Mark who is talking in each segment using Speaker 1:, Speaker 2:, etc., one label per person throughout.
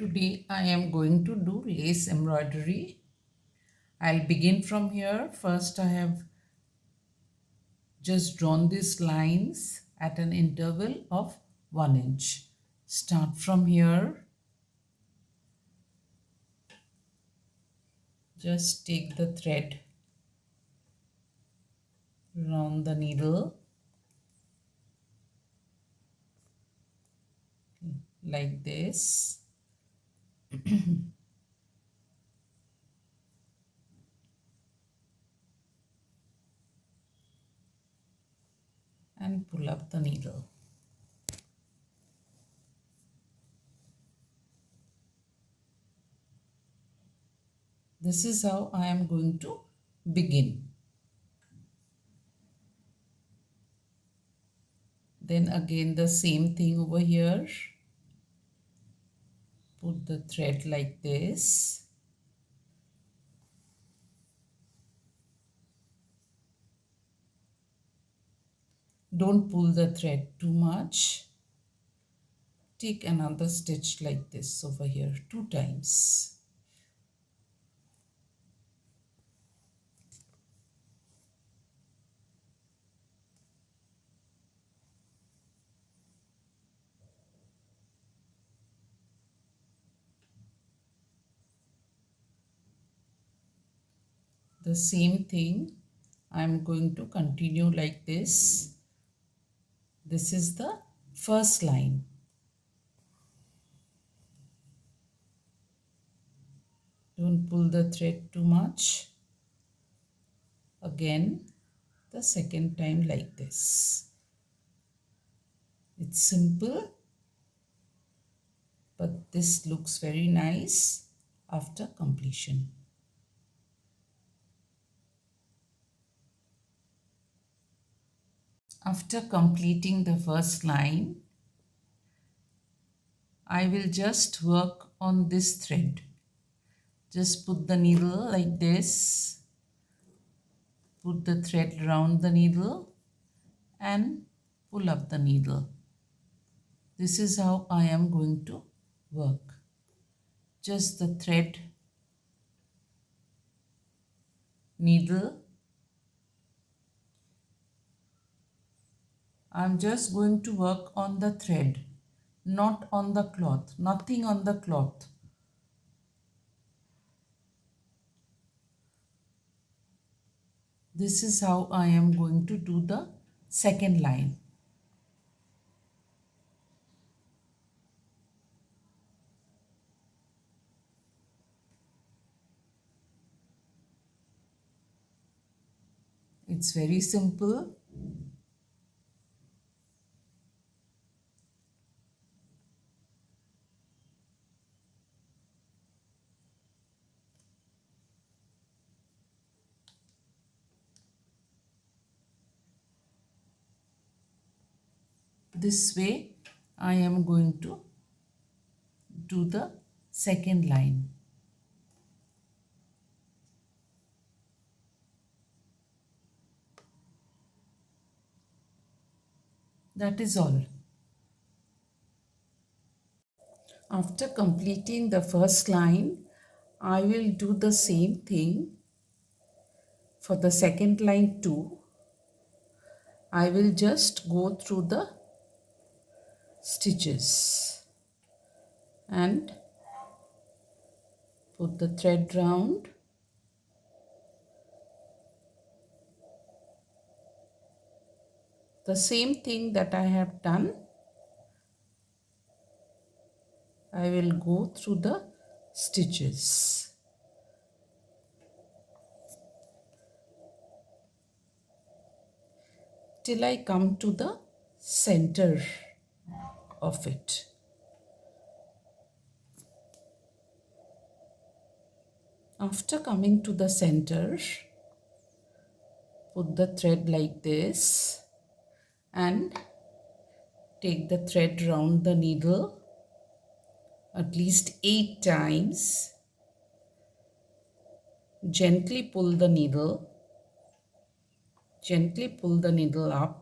Speaker 1: Today I am going to do lace embroidery. I'll begin from here. First I have just drawn these lines at an interval of 1 inch. Start from here. Just take the thread around the needle like this. And pull up the needle. This is how I am going to begin. Then again the same thing over here. Put the thread like this. Don't pull the thread too much. Take another stitch like this over here 2 times. The same thing I am going to continue like this. This is the first line. Don't pull the thread too much. Again, the second time like this. It's simple, but this looks very nice after completion. After completing the first line, I will just work on this thread. Just put the needle like this, put the thread around the needle and pull up the needle. This is how I am going to work. Just the thread, needle. I'm just going to work on the thread, not on the cloth, nothing on the cloth. This is how I am going to do the second line. It's very simple. This way I am going to do the second line. That is all. After completing the first line, I will do the same thing for the second line too. I will just go through the stitches and put the thread round. The same thing that I have done, I will go through the stitches. Till I come to the center of it. After coming to the center, put the thread like this and take the thread round the needle at least 8 times. Gently pull the needle. Gently pull the needle up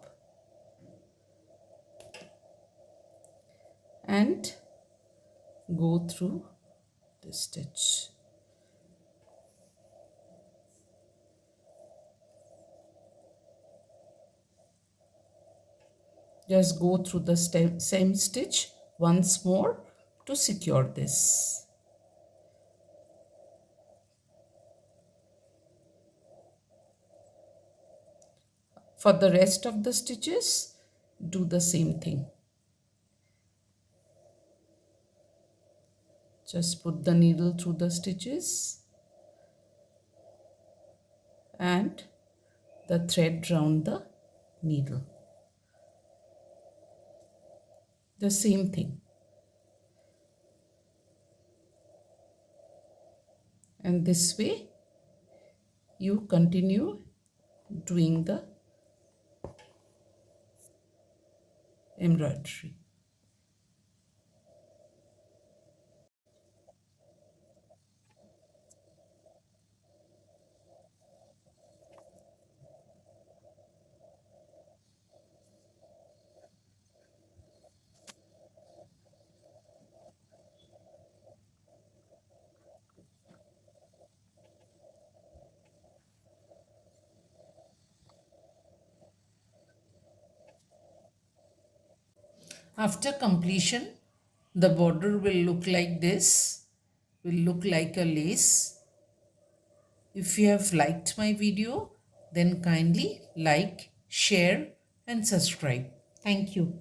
Speaker 1: and go through the stitch. Just go through the same stitch once more to secure this. For the rest of the stitches, do the same thing. Just put the needle through the stitches and the thread round the needle. The same thing. And this way you continue doing the embroidery. After completion, the border will look like this, will look like a lace. If you have liked my video, then kindly like, share and subscribe. Thank you.